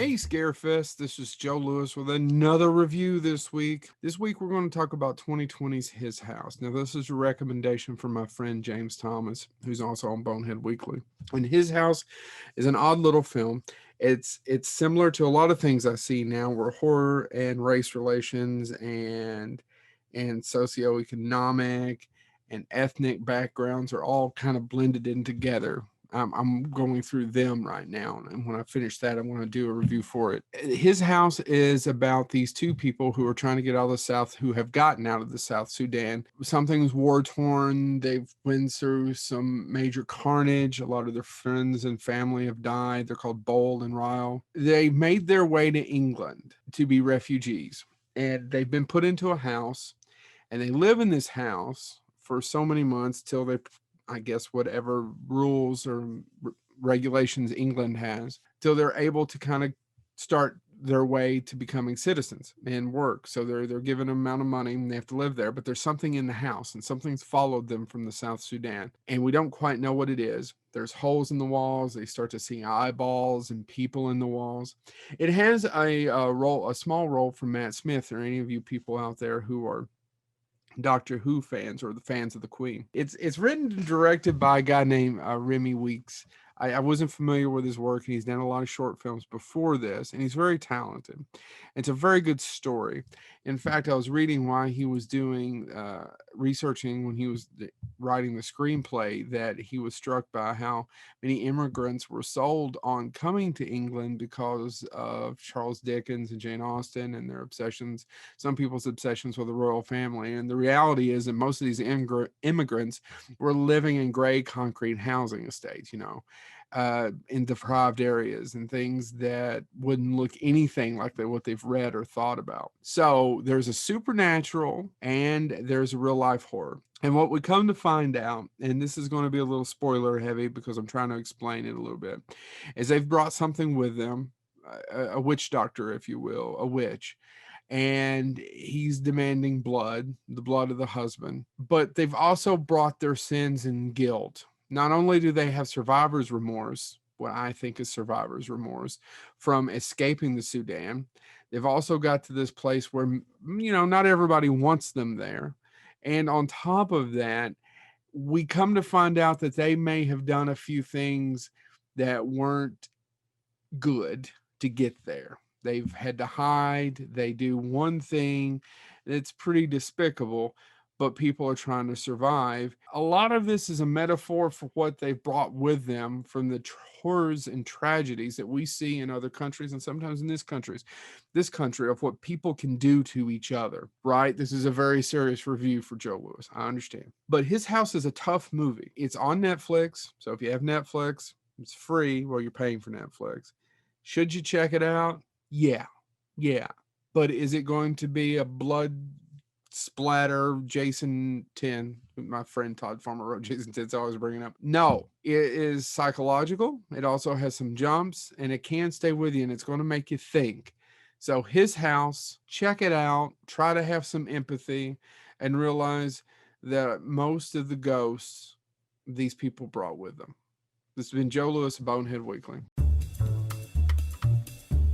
Hey, Scarefest. This is Joe Lewis with another review this week. This week, we're going to talk about 2020's His House. Now, this is a recommendation from my friend James Thomas, who's also on Bonehead Weekly. And His House is an odd little film. It's similar to a lot of things I see now, where horror and race relations and socioeconomic and ethnic backgrounds are all kind of blended in together. I'm going through them right now, and when I finish that, I'm going to do a review for it. His House is about these two people who are trying to get out of the South, who have gotten out of the South Sudan. Something's war torn. They've been through some major carnage. A lot of their friends and family have died. They're called Bold and Ryle. They made their way to England to be refugees, and they've been put into a house, and they live in this house for so many months till they, I guess, whatever rules or regulations England has, till they're able to kind of start their way to becoming citizens and work. So they're given an amount of money and they have to live there, but there's something in the house and something's followed them from the South Sudan. And we don't quite know what it is. There's holes in the walls. They start to see eyeballs and people in the walls. It has a small role from Matt Smith, or any of you people out there who are Doctor Who fans or the fans of the Queen. It's written and directed by a guy named Remy Weeks. I wasn't familiar with his work, and he's done a lot of short films before this, and he's very talented. It's a very good story. In fact, I was reading why he was doing researching when he was writing the screenplay, that he was struck by how many immigrants were sold on coming to England because of Charles Dickens and Jane Austen and their obsessions, some people's obsessions with the royal family. And the reality is that most of these immigrants were living in gray concrete housing estates, in deprived areas and things that wouldn't look anything like what they've read or thought about. So there's a supernatural and there's a real life horror. And what we come to find out, and this is going to be a little spoiler heavy because I'm trying to explain it a little bit, is they've brought something with them, a witch doctor, if you will, a witch, and he's demanding blood, the blood of the husband. But they've also brought their sins and guilt. Not only do they have survivor's remorse, what I think is survivor's remorse from escaping the Sudan, they've also got to this place where, not everybody wants them there. And on top of that, we come to find out that they may have done a few things that weren't good to get there. They've had to hide. They do one thing that's pretty despicable, but people are trying to survive. A lot of this is a metaphor for what they've brought with them from the horrors and tragedies that we see in other countries, and sometimes in this country, of what people can do to each other, right? This is a very serious review for Joe Lewis, I understand. But His House is a tough movie. It's on Netflix, so if you have Netflix, it's free. Well, you're paying for Netflix. Should you check it out? Yeah. Yeah. But is it going to be a blood splatter Jason 10? My friend Todd Farmer wrote Jason 10, so I was bringing up. No, it is psychological. It also has some jumps, and it can stay with you, and it's going to make you think. So His House, check it out. Try to have some empathy and realize that most of the ghosts these people brought with them. This has been Joe Lewis, Bonehead Weekly.